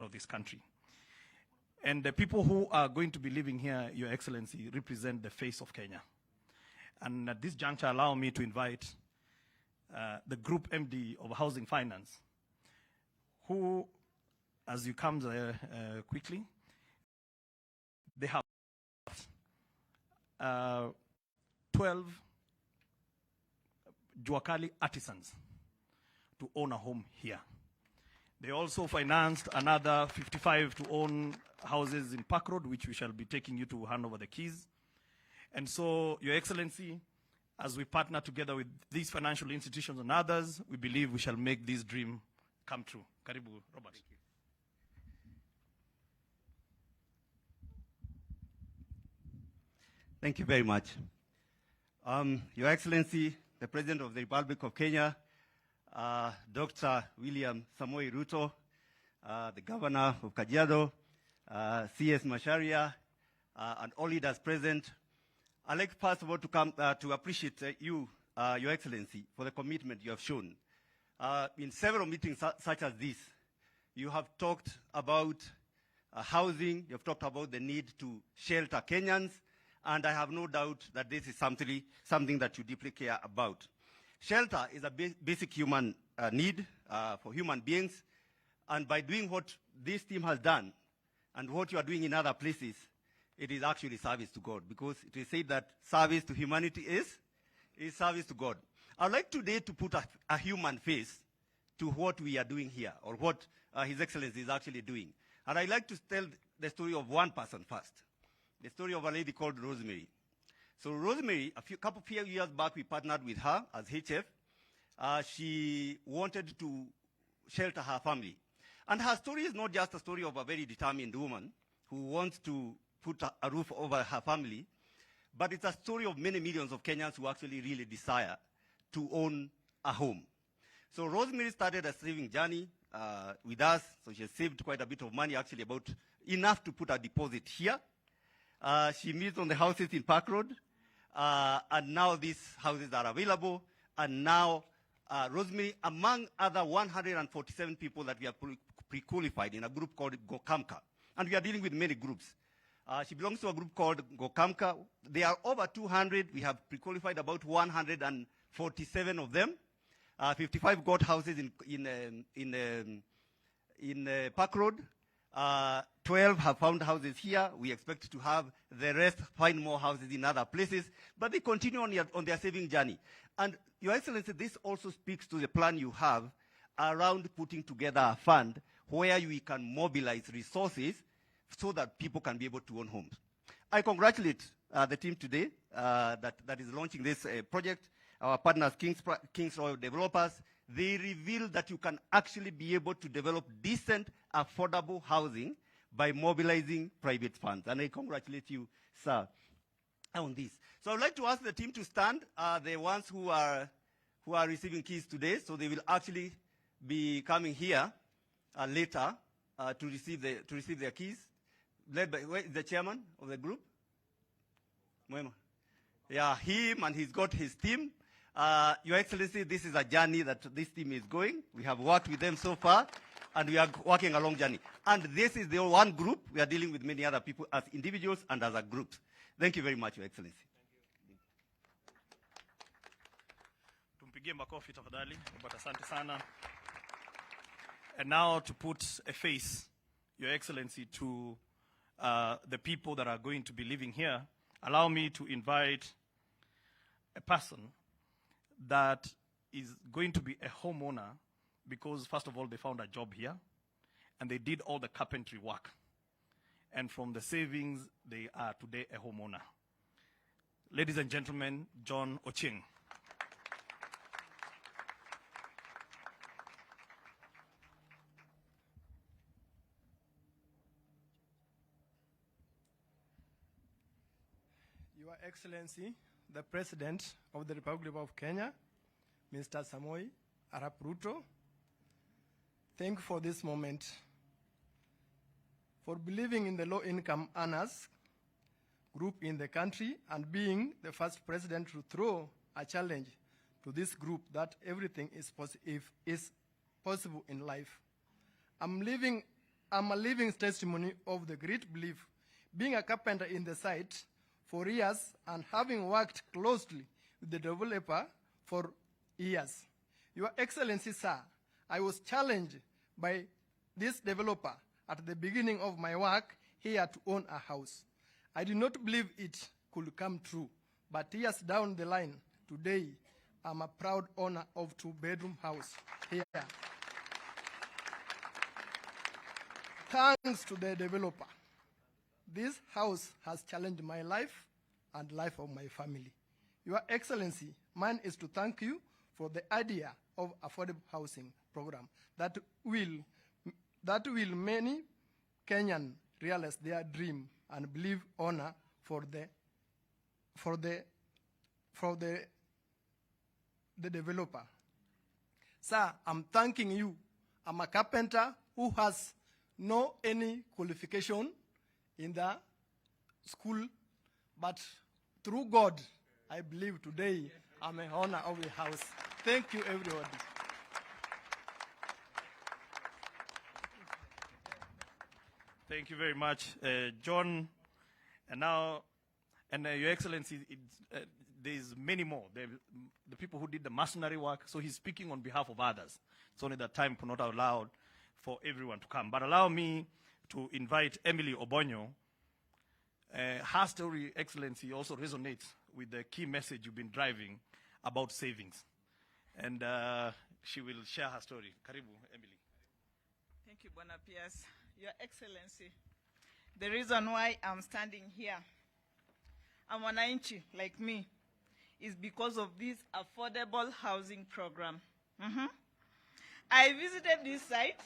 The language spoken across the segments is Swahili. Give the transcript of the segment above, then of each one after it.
of this country. And the people who are going to be living here, Your Excellency, represent the face of Kenya. And at this juncture, allow me to invite the Group MD of Housing Finance, who, as you come quickly, they have 12 Juakali artisans to own a home here. They also financed another 55 to own houses in Park Road, which we shall be taking you to hand over the keys. And so, Your Excellency, as we partner together with these financial institutions and others, we believe we shall make this dream come true. Karibu, Robert. Thank you. Thank you very much. Your Excellency, the President of the Republic of Kenya, Dr. William Ruto, the Governor of Kajiado, CS Macharia, and all leaders present. I'd like first of all to come to appreciate you, Your Excellency, for the commitment you have shown. In several meetings such as this, you have talked about housing, you have talked about the need to shelter Kenyans, and I have no doubt that this is something that you deeply care about. Shelter is a basic human need for human beings, and by doing what this team has done and what you are doing in other places, it is actually service to God, because it is said that service to humanity is service to God. I'd like today to put a human face to what we are doing here, or what His Excellency is actually doing. And I'd like to tell the story of one person first, the story of a lady called Rosemary. So Rosemary, a few years back, we partnered with her as HF. She wanted to shelter her family. And her story is not just a story of a very determined woman who wants to put a roof over her family, but it's a story of many millions of Kenyans who actually really desire to own a home. So Rosemary started a saving journey with us. So she has saved quite a bit of money, actually about enough to put a deposit here. She meets on the houses in Park Road, and now these houses are available. And now Rosemary, among other 147 people that we have pre-qualified in a group called Gokamka, and we are dealing with many groups. She belongs to a group called Gokamka. They are over 200. We have pre-qualified about 147 of them. 55 got houses in Park Road. 12 have found houses here. We expect to have the rest find more houses in other places. But they continue on their saving journey. And Your Excellency, this also speaks to the plan you have around putting together a fund where we can mobilize resources so that people can be able to own homes. I congratulate the team today that is launching this project. Our partners, Kings Royal Developers, they reveal that you can actually be able to develop decent, affordable housing by mobilizing private funds. And I congratulate you, sir, on this. So I would like to ask the team to stand, the ones who are receiving keys today. So they will actually be coming here later to receive their keys. Led by the chairman of the group. Yeah, him, and he's got his team. Your Excellency, this is a journey that this team is going. We have worked with them so far, and we are working a long journey. And this is the one group. We are dealing with many other people as individuals and as a group. Thank you very much, Your Excellency. Tumpigie makofi tafadhali. Asante sana. And now to put a face, Your Excellency, to the people that are going to be living here, allow me to invite a person that is going to be a homeowner because, first of all, they found a job here and they did all the carpentry work. And from the savings, they are today a homeowner. Ladies and gentlemen, John Ocheng. Your Excellency, the President of the Republic of Kenya, Mr. Samoei Arap Ruto, thank you for this moment, for believing in the low-income earners group in the country and being the first president to throw a challenge to this group that everything is possible in life. I'm living I'm a living testimony of the great belief. Being a carpenter in the site for years and having worked closely with the developer for years. Your Excellency, sir, I was challenged by this developer at the beginning of my work here to own a house. I did not believe it could come true, but years down the line, today, I'm a proud owner of 2-bedroom house here. Thanks to the developer, this house has challenged my life and life of my family. Your Excellency, mine is to thank you for the idea of affordable housing program that will many Kenyan realize their dream and believe honor for the developer. Sir, I'm thanking you. I'm a carpenter who has no any qualification in the school, but through God, I believe today I'm an owner of the house. Thank you, everybody. Thank you very much, John. And now, Your Excellency, there's many more. The people who did the mercenary work, so he's speaking on behalf of others. It's only that time could not allow for everyone to come. But allow me to invite Emily Obonyo. Her story, Excellency, also resonates with the key message you've been driving about savings. And she will share her story. Karibu, Emily. Thank you, Bwana Piers. Your Excellency, the reason why I'm standing here, I'm wananchi like me, is because of this affordable housing program. I visited this site.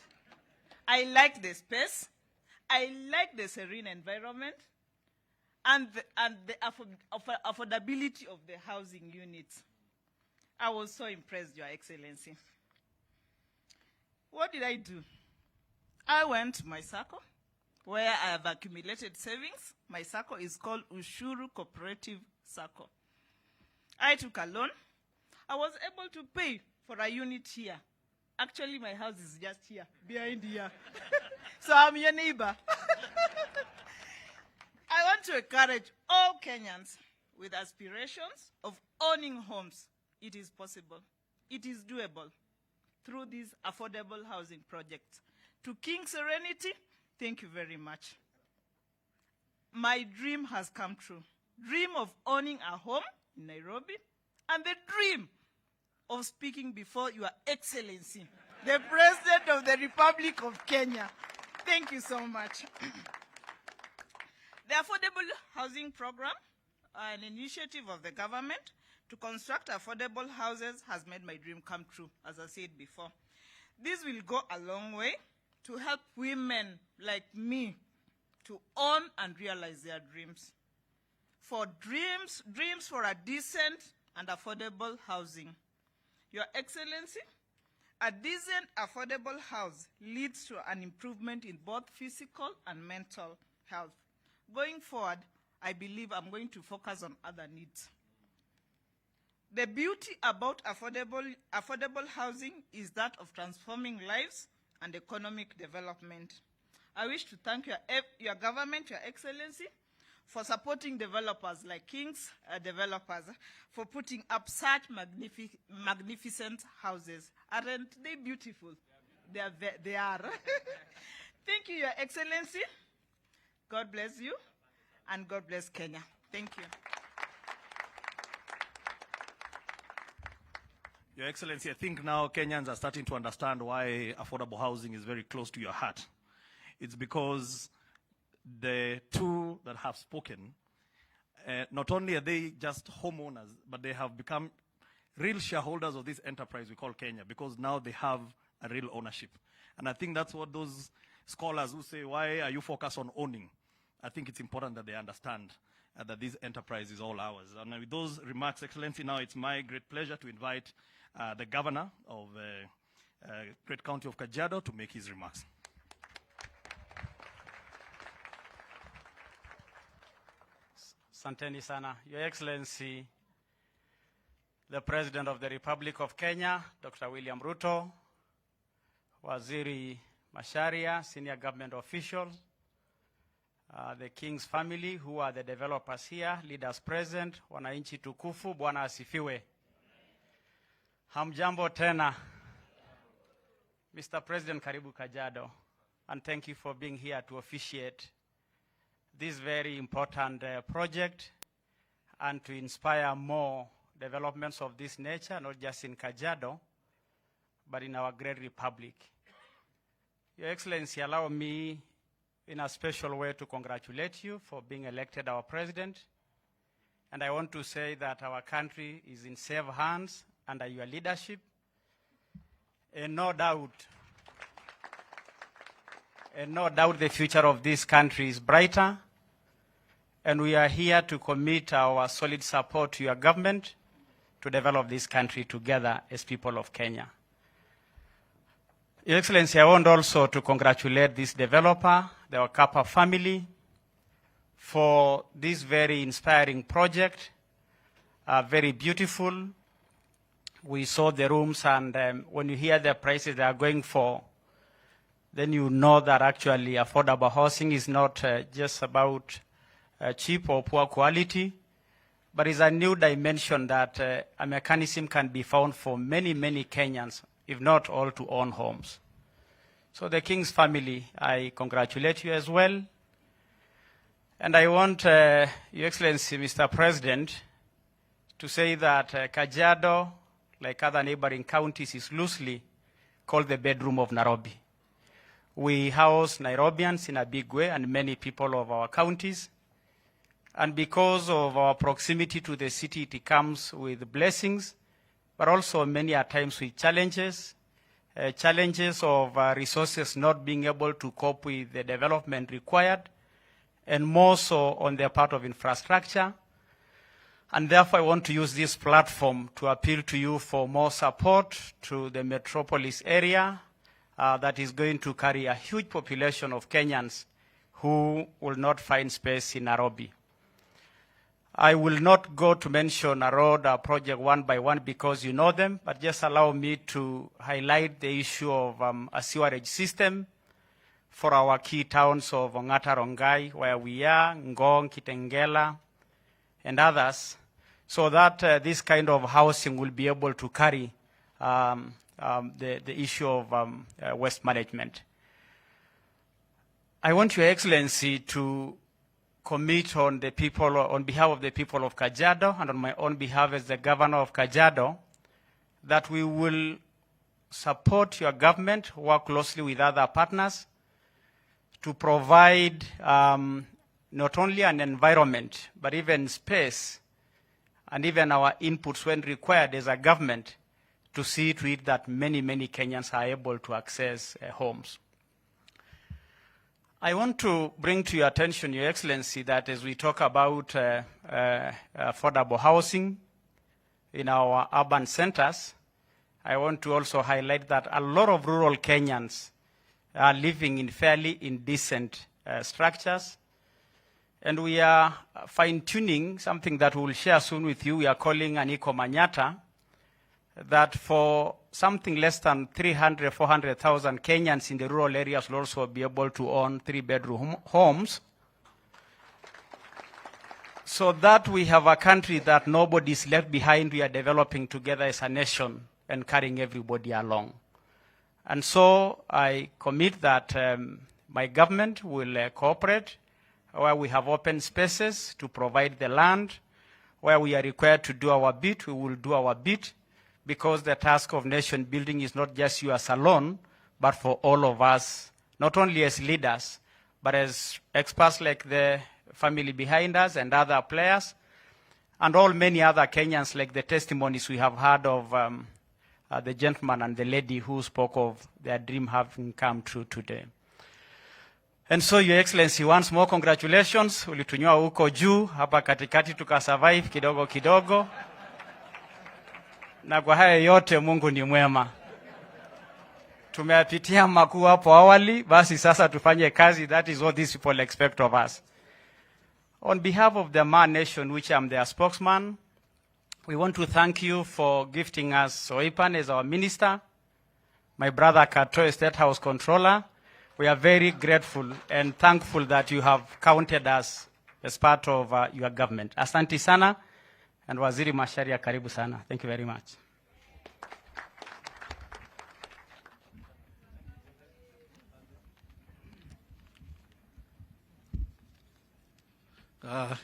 I like the space. I like the serene environment and the affordability of the housing units. I was so impressed, Your Excellency. What did I do? I went to my SACCO, where I have accumulated savings. My SACCO is called Ushuru Cooperative SACCO. I took a loan. I was able to pay for a unit here. Actually, my house is just here, behind here. So I'm your neighbor. I want to encourage all Kenyans with aspirations of owning homes. It is possible. It is doable through these affordable housing projects. To King Serenity, thank you very much. My dream has come true. Dream of owning a home in Nairobi, and the dream of speaking before Your Excellency, the President of the Republic of Kenya. Thank you so much. The Affordable Housing Program, an initiative of the government to construct affordable houses, has made my dream come true, as I said before. This will go a long way to help women like me to own and realize their dreams. For dreams for a decent and affordable housing. Your Excellency, a decent, affordable house leads to an improvement in both physical and mental health. Going forward, I believe I'm going to focus on other needs. The beauty about affordable housing is that of transforming lives and economic development. I wish to thank your government, Your Excellency, for supporting developers like King's developers, for putting up such magnificent houses. Aren't they beautiful? They are. Thank you, Your Excellency. God bless you, and God bless Kenya. Thank you. Your Excellency, I think now Kenyans are starting to understand why affordable housing is very close to your heart. It's because the two that have spoken, not only are they just homeowners, but they have become real shareholders of this enterprise we call Kenya, because now they have a real ownership. And I think that's what those scholars who say, why are you focused on owning? I think it's important that they understand that this enterprise is all ours. And with those remarks, Excellency, now it's my great pleasure to invite the governor of Great County of Kajiado to make his remarks. Asanteni sana. Your Excellency, the President of the Republic of Kenya, Dr. William Ruto, Waziri Masharia, senior government officials, the King's family, who are the developers here, leaders present, wananchi tukufu, Bwana asifiwe. Hamjambo tena. Mr. President, karibu Kajiado, and thank you for being here to officiate this very important project and to inspire more developments of this nature, not just in Kajiado, but in our great republic. Your Excellency, allow me in a special way to congratulate you for being elected our president. And I want to say that our country is in safe hands under your leadership. And no doubt the future of this country is brighter. And we are here to commit our solid support to your government to develop this country together as people of Kenya. Your Excellency, I want also to congratulate this developer, the Wakapa family, for this very inspiring project, very beautiful. We saw the rooms, and when you hear the prices they are going for, then you know that actually affordable housing is not just about cheap or poor quality, but is a new dimension that a mechanism can be found for many, many Kenyans, if not all, to own homes. So the King's family, I congratulate you as well. And I want, Your Excellency, Mr. President, to say that Kajiado, like other neighboring counties, is loosely called the bedroom of Nairobi. We house Nairobians in a big way and many people of our counties. And because of our proximity to the city, it comes with blessings, but also many at times with challenges. Challenges of resources not being able to cope with the development required, and more so on the part of infrastructure. And therefore, I want to use this platform to appeal to you for more support to the metropolis area that is going to carry a huge population of Kenyans who will not find space in Nairobi. I will not go to mention a road project one by one because you know them, but just allow me to highlight the issue of a sewerage system for our key towns of Ongata Rongai, where we are, Ngong, Kitengela, and others, so that this kind of housing will be able to carry the issue of waste management. I want Your Excellency to commit on the people, on behalf of the people of Kajiado and on my own behalf as the governor of Kajiado, that we will support your government, work closely with other partners to provide not only an environment, but even space and even our inputs when required as a government to see to it that many, many Kenyans are able to access homes. I want to bring to your attention, Your Excellency, that as we talk about affordable housing in our urban centers, I want to also highlight that a lot of rural Kenyans are living in fairly indecent structures. And we are fine-tuning something that we will share soon with you. We are calling an eco-manyata, that for something less than 300,000, 400,000 Kenyans in the rural areas will also be able to own 3-bedroom homes, so that we have a country that nobody is left behind. We are developing together as a nation and carrying everybody along. And so I commit that my government will cooperate where we have open spaces to provide the land. Where we are required to do our bit, we will do our bit, because the task of nation building is not just yours alone, but for all of us, not only as leaders, but as experts like the family behind us and other players, and all many other Kenyans, like the testimonies we have heard of the gentleman and the lady who spoke of their dream having come true today. And so, Your Excellency, once more, congratulations. Ulitunyua huko juu, hapa katikati tukasurvive kidogo kidogo. Na kwa haya yote Mungu ni mwema. Tumeyapitia makuu hapo awali, basi sasa tufanye kazi. That is what these people expect of us. On behalf of the Man Nation, which I'm their spokesman, we want to thank you for gifting us Soipan as our minister, my brother Kato, State House Controller, We are very grateful and thankful that you have counted us as part of your government. Asante sana, and Waziri Macharia, karibu sana. Thank you very much.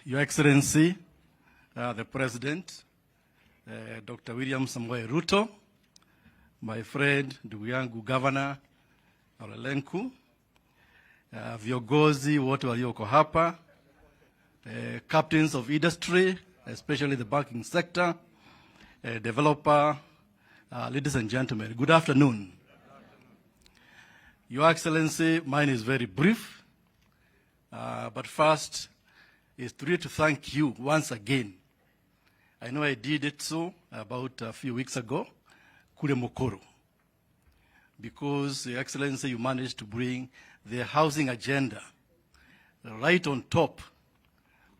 Your Excellency, the President, Dr. William Ruto, my friend, ndugu yangu Governor Olelenku, viongozi wote walioko hapa, captains of industry, especially the banking sector, developer, ladies and gentlemen, good afternoon. Your Excellency, mine is very brief, but first is to thank you once again. I know I did it so about a few weeks ago, Kule Mokoro, because, Your Excellency, you managed to bring the housing agenda right on top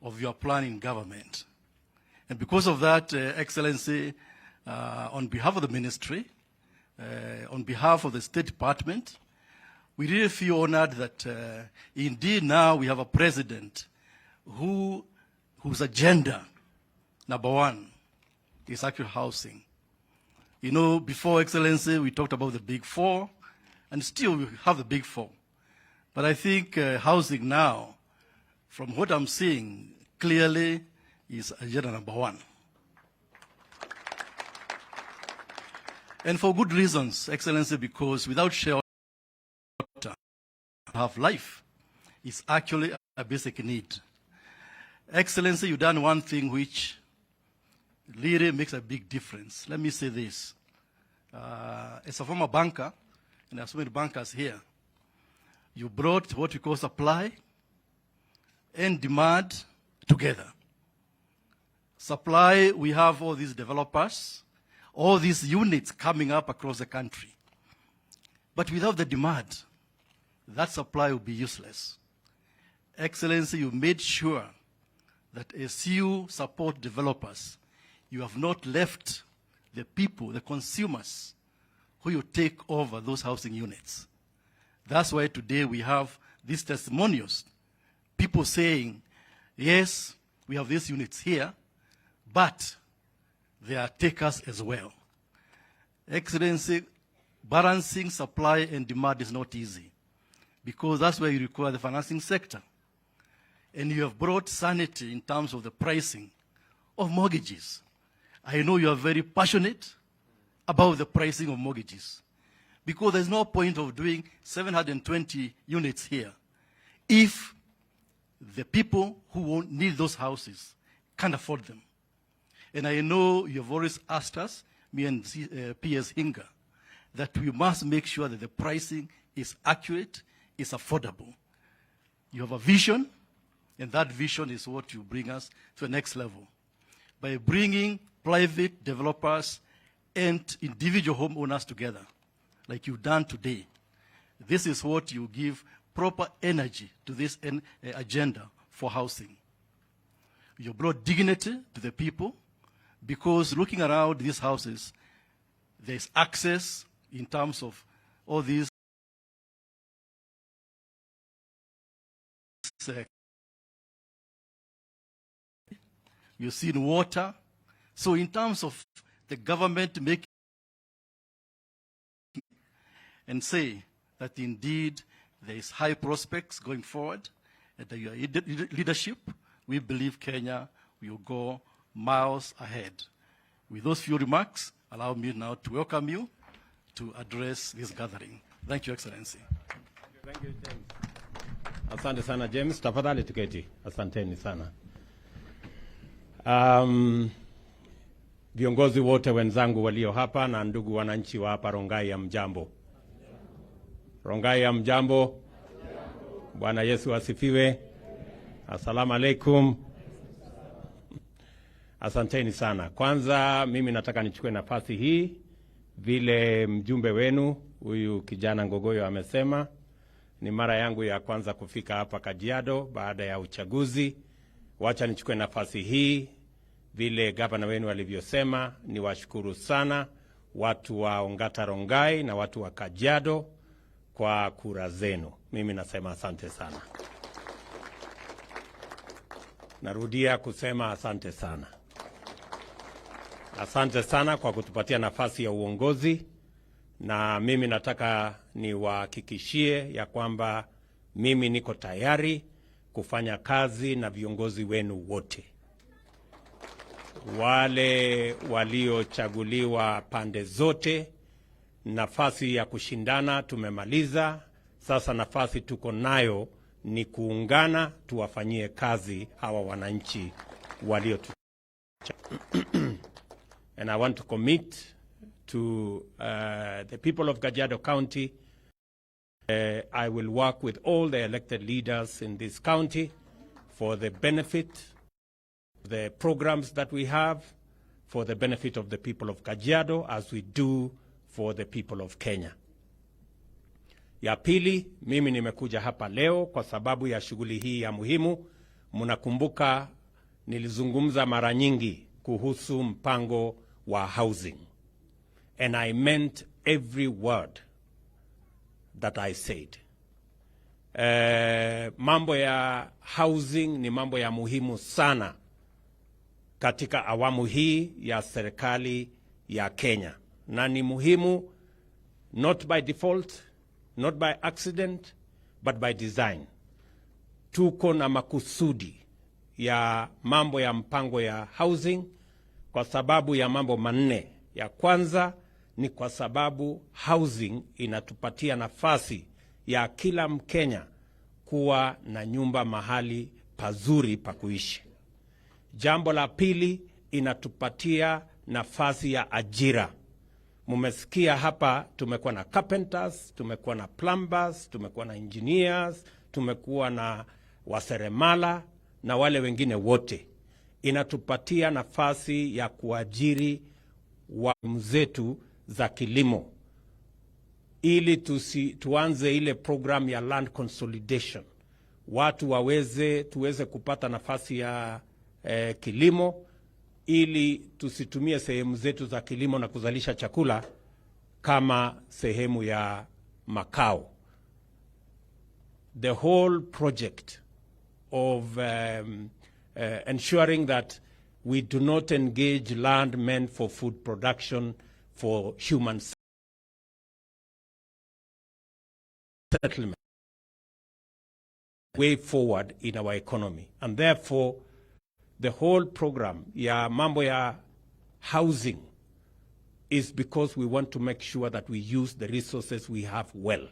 of your plan in government. And because of that, Excellency, on behalf of the ministry, on behalf of the State Department, we really feel honored that indeed now we have a president whose agenda, number one, is actual housing. You know, before, Excellency, we talked about the big four, and still we have the big four. But I think housing now, from what I'm seeing, clearly is agenda number one. And for good reasons, Excellency, because without shelter, have life is actually a basic need. Excellency, you've done one thing which really makes a big difference. Let me say this. As a former banker, and as many bankers here, you brought what we call supply and demand together. Supply, we have all these developers, all these units coming up across the country. But without the demand, that supply will be useless. Excellency, you made sure that as you support developers, you have not left the people, the consumers, who you take over those housing units. That's why today we have these testimonials. People saying, yes, we have these units here, but they are takers as well. Excellency, balancing supply and demand is not easy, because that's why you require the financing sector. And you have brought sanity in terms of the pricing of mortgages. I know you are very passionate about the pricing of mortgages, because there's no point of doing 720 units here if the people who won't need those houses can't afford them. And I know you have always asked us, me and PS Hinga, that we must make sure that the pricing is accurate, is affordable. You have a vision, and that vision is what you bring us to the next level. By bringing private developers and individual homeowners together, like you've done today, this is what you give proper energy to this agenda for housing. You brought dignity to the people, because looking around these houses, there's access in terms of all these you've seen water. So in terms of the government making and say that indeed there is high prospects going forward, and that your leadership, we believe Kenya will go miles ahead. With those few remarks, allow me now to welcome you to address this gathering. Thank you, Excellency. Thank you, James. Asante sana, James. Tafadhali tuketi. Asanteni sana. Viongozi wote wenzangu walio hapa na ndugu wananchi wa hapa Rongai, ya mjambo. Rongai, ya mjambo. Bwana Yesu asifiwe. Assalamu alaikum. Asanteni sana. Kwanza mimi nataka nichukue nafasi hii, vile mjumbe wenu huyu kijana Ngogoyo amesema, ni mara yangu ya kwanza kufika hapa Kajiado baada ya uchaguzi. Wacha nichukue nafasi hii, vile gavana wenu alivyosema, ni washukuru sana watu wa Ongata Rongai na watu wa Kajiado kwa kura zenu. mimi nasema asante sana. Narudia kusema asante sana. Asante sana kwa kutupatia nafasi ya uongozi, na mimi nataka niwahakikishie ya kwamba mimi niko tayari kufanya kazi na viongozi wenu wote. Wale waliochaguliwa pande zote, nafasi ya kushindana tumemaliza. Sasa nafasi tuko nayo ni kuungana, tuwafanyie kazi hawa wananchi walio And I want to commit to the people of Kajiado County. I will work with all the elected leaders in this county for the benefit of the programs that we have, for the benefit of the people of Kajiado, as we do for the people of Kenya. Ya pili, mimi nimekuja hapa leo kwa sababu ya shughuli hii ya muhimu. Mnakumbuka nilizungumza mara nyingi kuhusu mpango wa housing. And I meant every word that I said. Mambo ya housing ni mambo ya muhimu sana katika awamu hii ya serikali ya Kenya. Na ni muhimu not by default, not by accident, but by design. Tuko na makusudi ya mambo ya mpango ya housing kwa sababu ya mambo manne. Ya kwanza ni kwa sababu housing inatupatia nafasi ya kila Mkenya kuwa na nyumba mahali pazuri pa kuishi. Jambo la pili, inatupatia nafasi ya ajira. Mumesikia hapa tumekuwa na carpenters, tumekuwa na plumbers, tumekuwa na engineers, tumekuwa na waseremala na wale wengine wote. Inatupatia nafasi ya kuajiri walimu zetu za kilimo ili tuanze ile program ya land consolidation. Watu tuweze kupata nafasi ya kilimo ili tusitumie sehemu zetu za kilimo na kuzalisha chakula kama sehemu ya makao. The whole project of ensuring that we do not engage land meant for food production for human settlement way forward in our economy. And therefore, the whole program, ya mambo ya housing, is because we want to make sure that we use the resources we have well.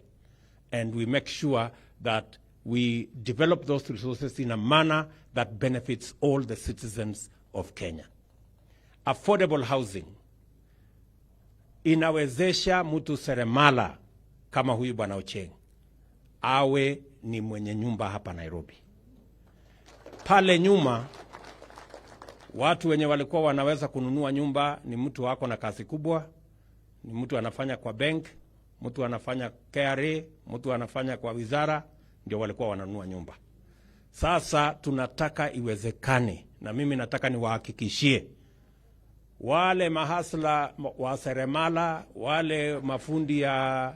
And we make sure that we develop those resources in a manner that benefits all the citizens of Kenya. Affordable housing inawezesha mtu seremala kama huyu Bwana Ocheng awe ni mwenye nyumba hapa Nairobi. Pale nyuma watu wenye walikuwa wanaweza kununua nyumba ni mtu wako na kazi kubwa, ni mtu anafanya kwa bank, mtu anafanya KRA, mtu anafanya kwa wizara, ndio walikuwa wananunua nyumba. Sasa tunataka iwezekane, na mimi nataka niwahakikishie wale mahasla wa seremala, wale mafundi ya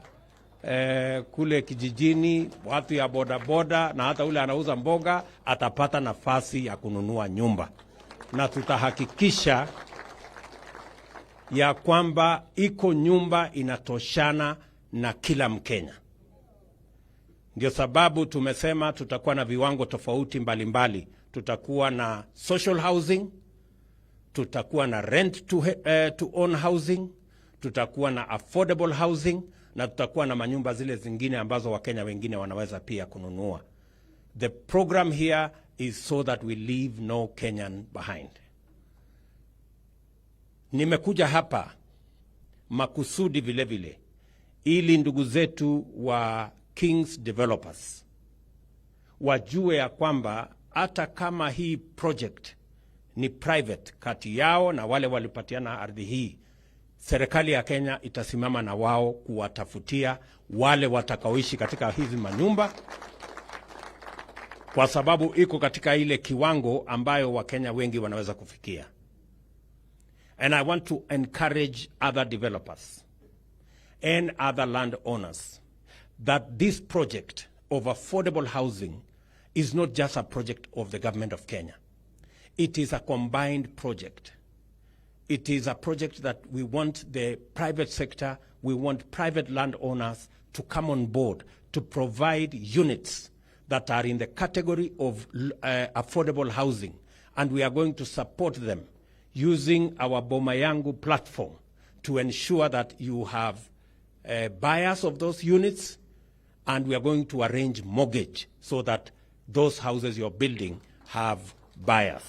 kule kijijini, watu ya bodaboda na hata ule anauza mboga atapata nafasi ya kununua nyumba. Na tutahakikisha ya kwamba iko nyumba inatoshana na kila Mkenya. Ndio sababu tumesema tutakuwa na viwango tofauti mbalimbali. Tutakuwa na social housing, tutakuwa na rent to own housing, tutakuwa na affordable housing, na tutakuwa na manyumba zile zingine ambazo Wakenya wengine wanaweza pia kununua. The program here is so that we leave no Kenyan behind. Nimekuja hapa makusudi vile vile ili ndugu zetu wa Kings Developers wajue ya kwamba hata kama hii project ni private kati yao na wale walipatiana ardhi hii, serikali ya Kenya itasimama na wao kuwatafutia wale watakaoishi katika hizi manyumba, kwa sababu iko katika ile kiwango ambayo Wakenya wengi wanaweza kufikia. And I want to encourage other developers and other landowners that this project of affordable housing is not just a project of the government of Kenya. It is a combined project. It is a project that we want the private sector, we want private landowners to come on board to provide units that are in the category of affordable housing. And we are going to support them using our Boma Yangu platform to ensure that you have buyers of those units, and we are going to arrange mortgage so that those houses you're building have buyers.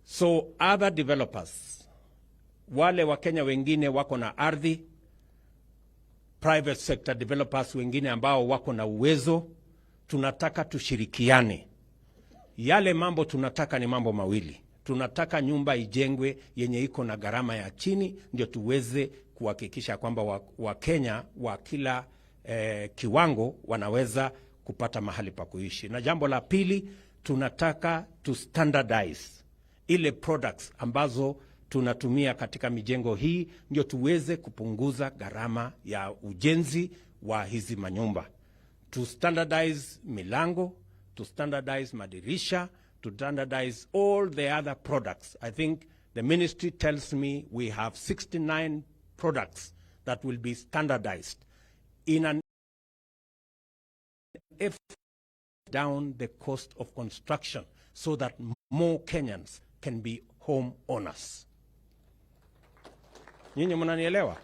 So other developers, wale Wakenya wengine wako na ardhi, private sector developers wengine ambao wako na uwezo, tunataka tushirikiane. Yale mambo tunataka ni mambo mawili. Tunataka nyumba ijengwe yenye iko na gharama ya chini, ndio tuweze kuhakikisha kwamba Wakenya wa kila kiwango wanaweza kupata mahali pa kuishi. Na jambo la pili, tunataka to standardize ile products ambazo tunatumia katika mijengo hii, ndio tuweze kupunguza gharama ya ujenzi wa hizi manyumba. To standardize milango, to standardize madirisha, to standardize all the other products. I think the ministry tells me we have 69 products that will be standardized in an effort down the cost of construction so that more Kenyans can be home owners. Nyinyi mnanielewa?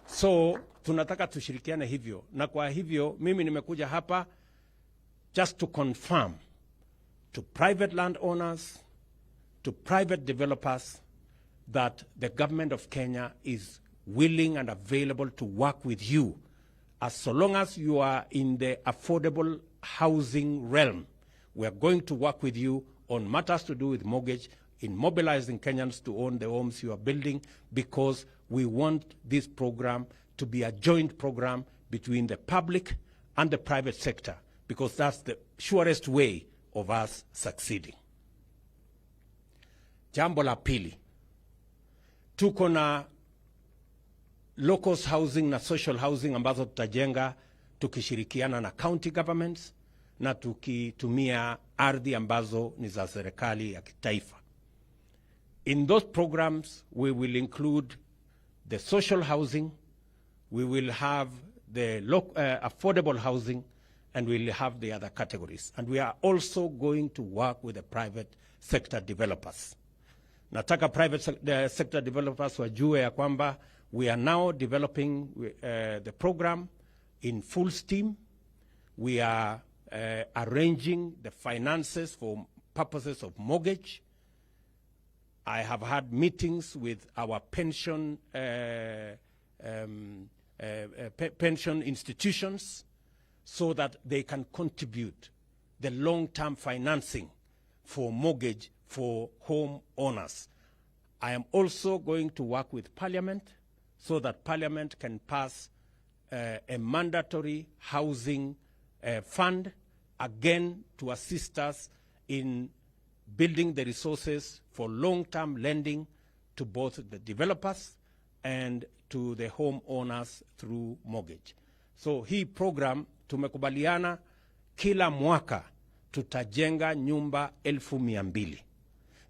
So tunataka tushirikiane hivyo, na kwa hivyo mimi nimekuja hapa just to confirm to private landowners, to private developers, that the government of Kenya is willing and available to work with you as so long as you are in the affordable housing realm. We are going to work with you on matters to do with mortgage, in mobilizing Kenyans to own the homes you are building, because we want this program to be a joint program between the public and the private sector, because that's the surest way of us succeeding. Jambo la pili, tuko na locals housing na social housing ambazo tutajenga tukishirikiana na county governments na tukitumia ardhi ambazo ni za serikali ya kitaifa. In those programs, we will include the social housing, we will have the affordable housing, and we will have the other categories. And we are also going to work with the private sector developers. Nataka private sector developers wajue ya kwamba we are now developing the program in full steam. We are arranging the finances for purposes of mortgage. I have had meetings with our pension institutions so that they can contribute the long-term financing for mortgage for home owners. I am also going to work with Parliament so that Parliament can pass a mandatory housing fund, again to assist us in building the resources for long-term lending to both the developers and to the home owners through mortgage. So hii program tumekubaliana kila mwaka tutajenga nyumba 1,200.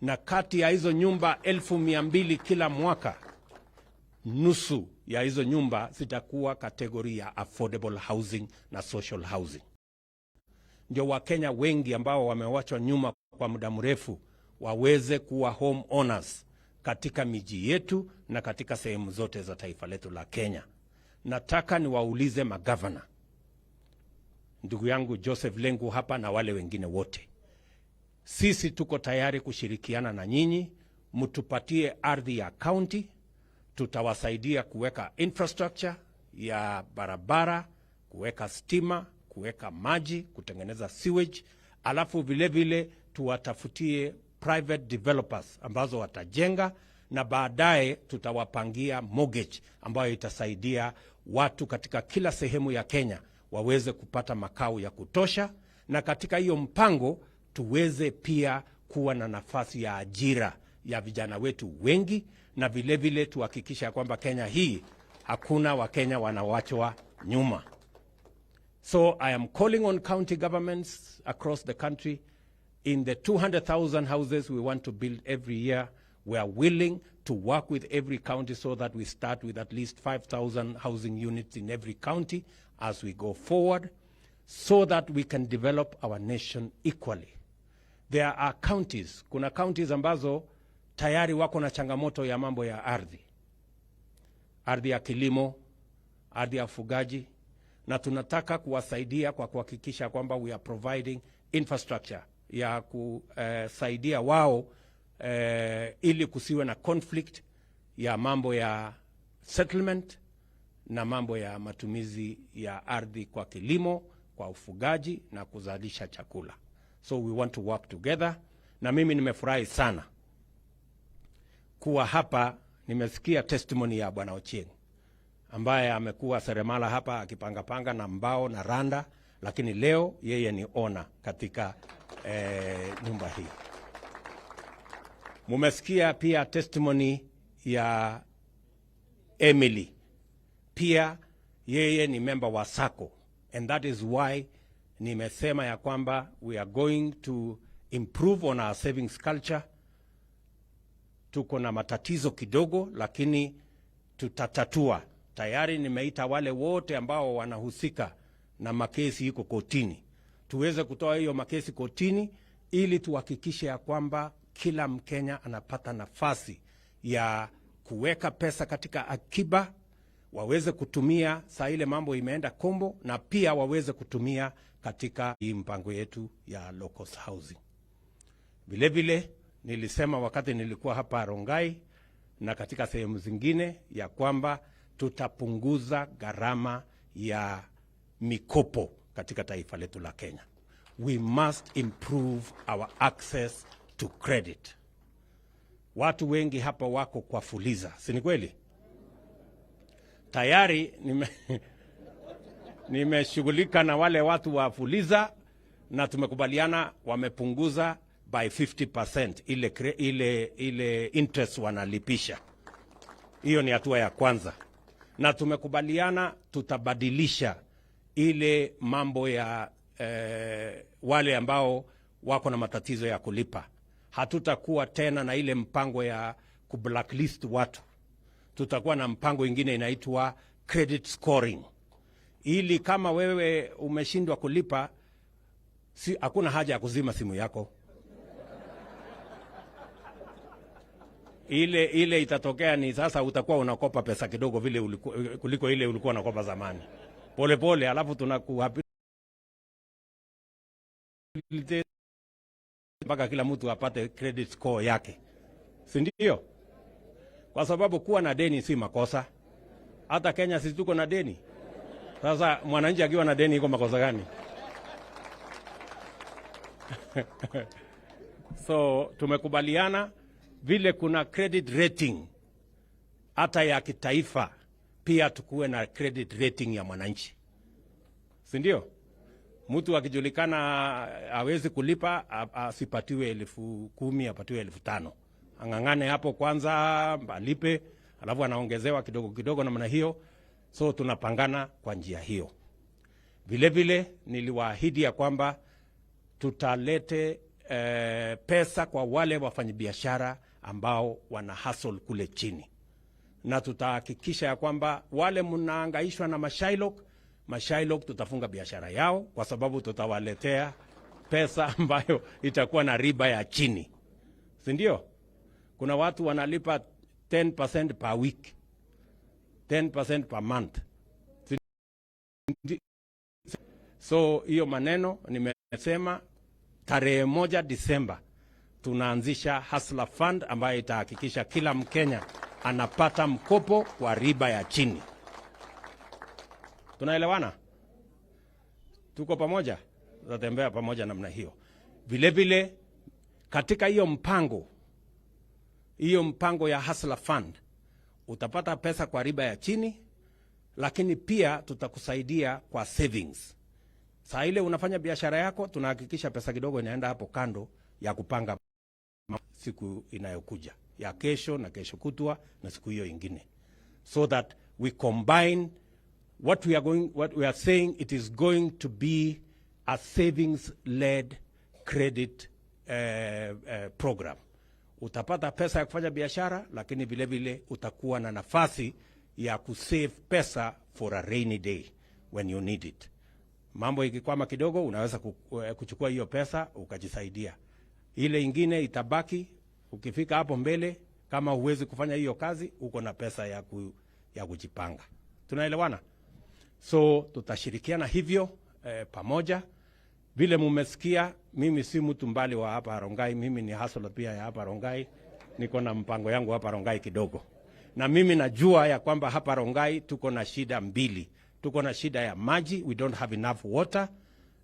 Na kati ya hizo nyumba 1,200 kila mwaka, nusu ya hizo nyumba zitakuwa kategori ya affordable housing na social housing. Ndio Wakenya wengi ambao wamewachwa nyuma kwa muda mrefu waweze kuwa home owners katika miji yetu na katika sehemu zote za taifa letu la Kenya. Nataka niwaulize magavana, ndugu yangu Joseph Lengu hapa na wale wengine wote, sisi tuko tayari kushirikiana na nyinyi, mtupatie ardhi ya county, tutawasaidia kuweka infrastructure ya barabara, kuweka stima, kuweka maji, kutengeneza sewage, alafu vile vile tuwatafutie private developers ambazo watajenga, na baadaye tutawapangia mortgage ambayo itasaidia watu katika kila sehemu ya Kenya waweze kupata makao ya kutosha, na katika hiyo mpango tuweze pia kuwa na nafasi ya ajira ya vijana wetu wengi, na vile vile tuhakikisha kwamba Kenya hii hakuna Wakenya wanawachwa nyuma. So I am calling on county governments across the country. In the 200,000 houses we want to build every year, we are willing to work with every county so that we start with at least 5,000 housing units in every county as we go forward, so that we can develop our nation equally. There are counties, kuna counties ambazo tayari wako na changamoto ya mambo ya ardhi. Ardhi ya kilimo, ardhi ya ufugaji, na tunataka kuwasaidia kwa kuhakikisha kwamba we are providing infrastructure ya kusaidia wao ili kusiwe na conflict ya mambo ya settlement na mambo ya matumizi ya ardhi kwa kilimo, kwa ufugaji na kuzalisha chakula. So we want to work together. Na mimi nimefurahi sana kuwa hapa. Nimesikia testimony ya Bwana Ochieng ambaye amekuwa seremala hapa akipanga na mbao na randa, lakini leo yeye ni owner katika nyumba hii. Mumesikia pia testimony ya Emily, pia yeye ni member wa SACCO, and that is why nimesema ya kwamba we are going to improve on our savings culture. Tuko na matatizo kidogo, lakini tutatatua. Tayari nimeita wale wote ambao wanahusika na makesi iko kotini, tuweze kutoa hiyo makesi kotini ili tuhakikishe ya kwamba kila Mkenya anapata nafasi ya kuweka pesa katika akiba, waweze kutumia saa ile mambo imeenda kombo, na pia waweze kutumia katika hii mpango yetu ya low cost housing. Vile vile nilisema wakati nilikuwa hapa Rongai na katika sehemu zingine ya kwamba tutapunguza gharama ya mikopo katika taifa letu la Kenya. We must improve our access to credit. Watu wengi hapa wako kwa fuliza, si ni kweli? Tayari nimeshughulika na wale watu wa fuliza na tumekubaliana wamepunguza by 50% ile interest wanalipisha. Hiyo ni hatua ya kwanza. Na tumekubaliana tutabadilisha ile mambo ya wale ambao wako na matatizo ya kulipa. Hatutakuwa tena na ile mpango ya kublacklist watu. Tutakuwa na mpango ingine inaitwa credit scoring, ili kama wewe umeshindwa kulipa, hakuna haja ya kuzima simu yako. Ile itatokea ni sasa utakuwa unakopa pesa kidogo vile kuliko ile ulikuwa unakopa zamani. Pole pole, alafu tunakuhabilitate mpaka kila mtu apate credit score yake, si ndio? Kwa sababu kuwa na deni si makosa. Hata Kenya sisi tuko na deni. Sasa mwananchi akiwa na deni iko makosa gani? So tumekubaliana vile kuna credit rating hata ya kitaifa, pia tukuwe na credit rating ya mwananchi, si ndio? Mtu akijulikana hawezi kulipa, asipatiwe 10,000, apatiwe 5,000. Angangane hapo kwanza alipe, alafu anaongezewa kidogo kidogo namna hiyo. So tunapangana kwa njia hiyo. Vile vile niliwaahidi ya kwamba tutalete pesa kwa wale wafanyabiashara ambao wana hustle kule chini, na tutahakikisha ya kwamba wale mnaangaishwa na mashailok tutafunga biashara yao, kwa sababu tutawaletea pesa ambayo itakuwa na riba ya chini, si ndio? Kuna watu wanalipa 10% per week, 10% per month. So hiyo maneno nimesema tarehe 1 Disemba tunaanzisha Hustler Fund ambayo itahakikisha kila Mkenya anapata mkopo kwa riba ya chini. Tunaelewana? Tuko pamoja? Tutatembea pamoja namna hiyo. Vile vile katika hiyo mpango ya Hustler Fund utapata pesa kwa riba ya chini, lakini pia tutakusaidia kwa savings. Saa ile unafanya biashara yako, tunahakikisha pesa kidogo inaenda hapo kando ya kupanga siku inayokuja, ya kesho na kesho kutwa na siku hiyo ingine, so that we combine what we are saying, it is going to be a savings-led credit program. Utapata pesa ya kufanya biashara, lakini vile vile utakuwa na nafasi ya kusave pesa for a rainy day when you need it. Mambo ikikwama kidogo, unaweza kuchukua hiyo pesa ukajisaidia. Ile ingine itabaki, ukifika hapo mbele, kama huwezi kufanya hiyo kazi, uko na pesa ya kujipanga. Tunaelewana? So tutashirikiana hivyo pamoja. Vile mumesikia, mimi si mtu mbali wa hapa Rongai, mimi ni hustler pia ya hapa Rongai. Niko na mpango yangu hapa Rongai kidogo. Na mimi najua ya kwamba hapa Rongai tuko na shida mbili. Tuko na shida ya maji, we don't have enough water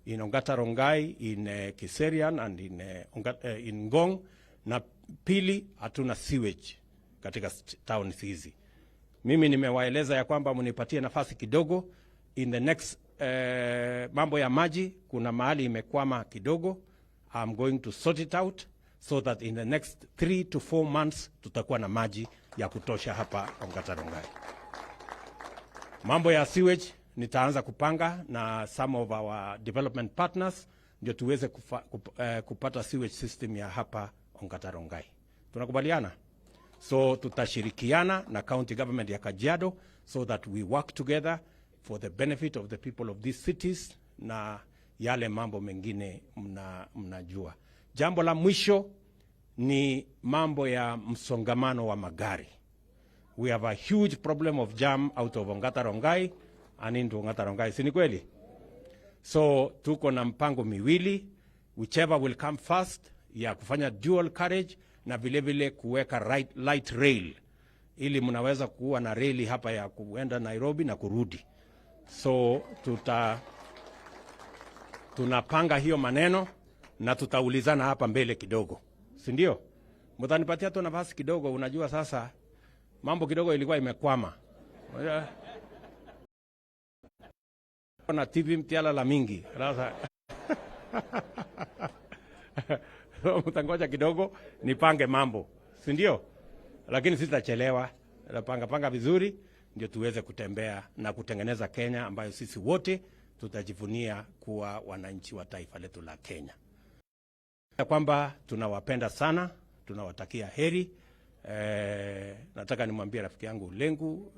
in Ongata Rongai, in Kiserian and in Ngong. Na pili, hatuna sewage katika town hizi. Mimi nimewaeleza ya kwamba munipatie nafasi kidogo in the next mambo ya maji, kuna mahali imekwama kidogo. I'm going to sort it out so that in the next 3 to 4 months tutakuwa na maji ya kutosha hapa Ongata Rongai. Mambo ya sewage nitaanza kupanga na some of our development partners ndio tuweze kupata sewage system ya hapa Ongata Rongai. Tunakubaliana? So tutashirikiana na county government ya Kajiado so that we work together for the benefit of the people of these cities na yale mambo mengine mnajua. Jambo la mwisho ni mambo ya msongamano wa magari. We have a huge problem of jam out of Ongata Rongai and into Ongata Rongai. Si ni kweli? So tuko na mpango miwili, whichever will come first, ya kufanya dual carriage na vile vile kuweka light rail ili mnaweza kuwa na reli hapa ya kuenda Nairobi na kurudi. So tunapanga hiyo maneno na tutaulizana hapa mbele kidogo. Si ndio? Mtanipatia tu nafasi kidogo, unajua sasa mambo kidogo ilikuwa imekwama. Na TV mtiala la mingi. Sasa mtangoja kidogo nipange mambo. Si ndio? Lakini sitachelewa. Panga vizuri ndio tuweze kutembea na kutengeneza Kenya ambayo sisi wote tutajivunia kuwa wananchi wa taifa letu la Kenya. Kwamba tunawapenda sana, tunawatakia heri. Nataka nimwambie rafiki yangu Lengu,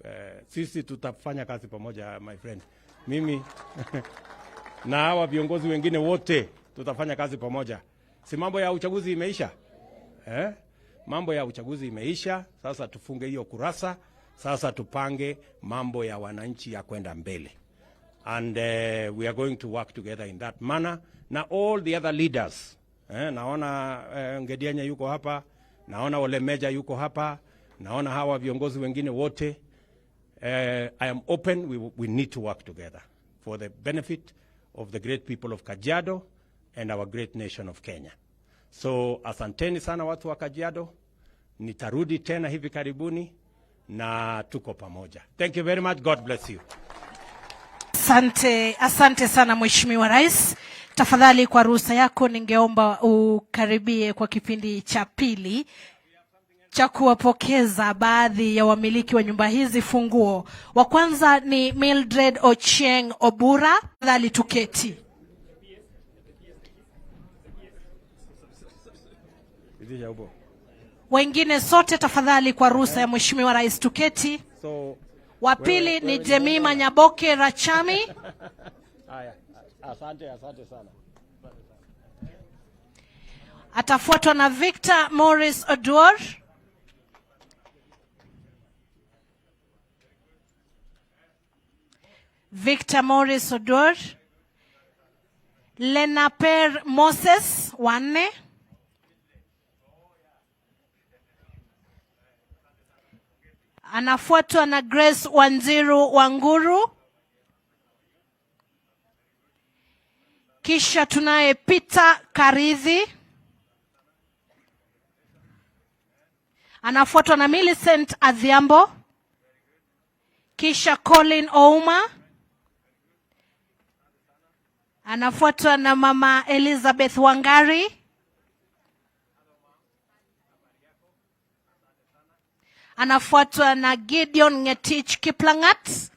sisi tutafanya kazi pamoja my friend. Mimi na hawa viongozi wengine wote tutafanya kazi pamoja. Si mambo ya uchaguzi imeisha? Mambo ya uchaguzi imeisha, sasa tufunge hiyo kurasa, sasa tupange mambo ya wananchi ya kwenda mbele. And we are going to work together in that manner. Na all the other leaders, naona Ngedianya yuko hapa, naona Ole Meja yuko hapa, naona hawa viongozi wengine wote. I am open, we need to work together for the benefit of the great people of Kajiado and our great nation of Kenya. So asanteni sana watu wa Kajiado, nitarudi tena hivi karibuni na tuko pamoja. Thank you very much, God bless you. Asante sana Mheshimiwa Rais. Tafadhali kwa ruhusa yako ningeomba ukaribie kwa kipindi cha pili cha kuwapokeza baadhi ya wamiliki wa nyumba hizi funguo. Wa kwanza ni Mildred Ochieng Obura. Tafadhali tuketi. Wengine sote tafadhali kwa ruhusa ya Mheshimiwa Rais tuketi. Wa pili ni Jemima Nyaboke Rachami. Asante sana. Atafuatwa na Victor Morris Oduor. Victor Morris Oduor. Lenaper Moses wanne. Anafuatwa na Grace Wanjiru Wanguru. Kisha tunaye Peter Karidhi. Anafuatwa na Millicent Adhiambo. Kisha Colin Ouma. Anafuatwa na Mama Elizabeth Wangari. Anafuatwa na Gideon Ngetich Kiplangat.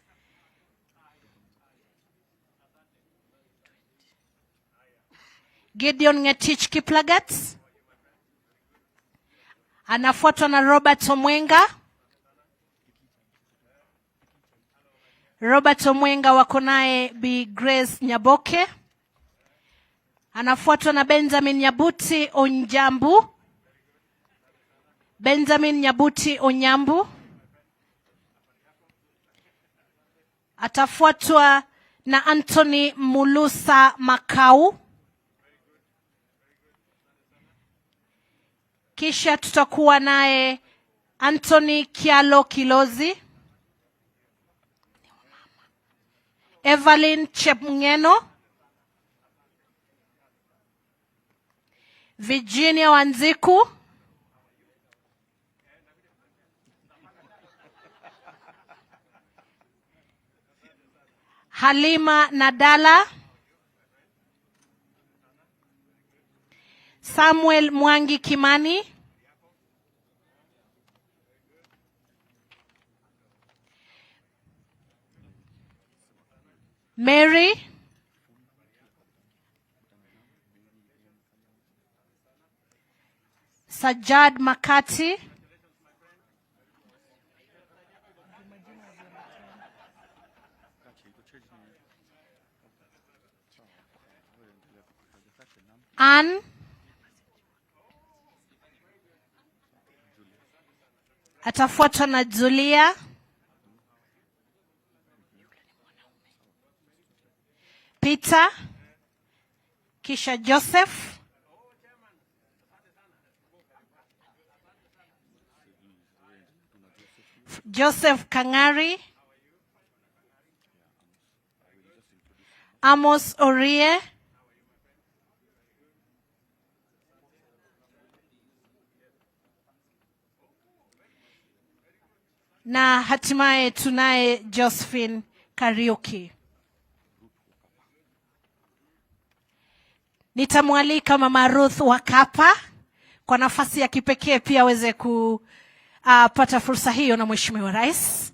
Gideon Ngetich Kiplagat. Anafuatwa na Robert Omwenga. Robert Omwenga wako naye Bi Grace Nyaboke. Anafuatwa na Benjamin Nyabuti Onyambu. Benjamin Nyabuti Onyambu. Atafuatwa na Anthony Mulusa Makau. Kisha tutakuwa naye Anthony Kialo Kilozi. Evelyn Chepngeno. Virginia Wanziku. Halima Nadala. Samuel Mwangi Kimani. Mary. Sajad Makati. Ann. Atafuatwa na Julia. Peter. Kisha Joseph. Joseph Kangari. Amos Orie. Na hatimaye tunaye Josephine Kariuki. Nitamwalika Mama Ruth Wakapa kwa nafasi ya kipekee pia aweze kupata fursa hiyo na Mheshimiwa Rais.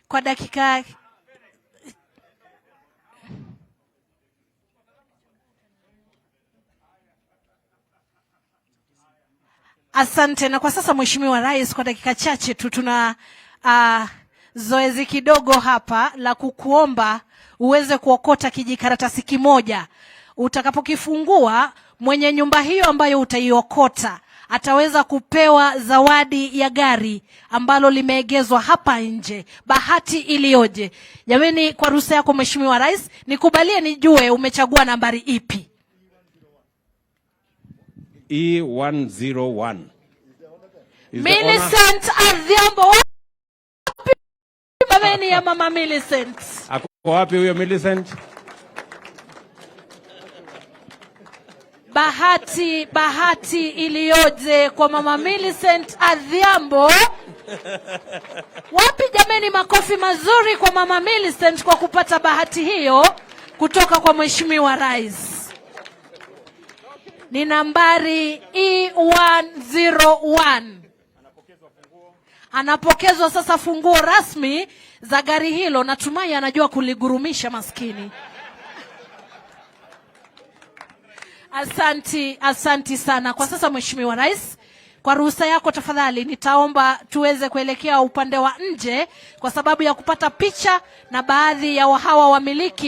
Kwa dakika asante. Na kwa sasa Mheshimiwa Rais, kwa dakika chache tu tuna zoezi kidogo hapa la kukuomba uweze kuokota kijikaratasi kimoja. Utakapokifungua, mwenye nyumba hiyo ambayo utaiokota ataweza kupewa zawadi ya gari ambalo limeegezwa hapa nje. Bahati iliyoje. Jamani, kwa ruhusa yako Mheshimiwa Rais, nikubalie nijue umechagua nambari ipi? E101. Millicent Adhiambo. Wapi mameni ya Mama Millicent? Ako wapi huyo Millicent? Bahati iliyoje kwa Mama Millicent Adhiambo. Wapi jameni, makofi mazuri kwa Mama Millicent kwa kupata bahati hiyo kutoka kwa Mheshimiwa Rais. Ni nambari E101. Anapokezwa sasa funguo rasmi za gari hilo. Natumai anajua kuligurumisha maskini. Asanti sana. Kwa sasa Mheshimiwa Rais, kwa ruhusa yako tafadhali nitaomba tuweze kuelekea upande wa nje kwa sababu ya kupata picha na baadhi ya hawa wamiliki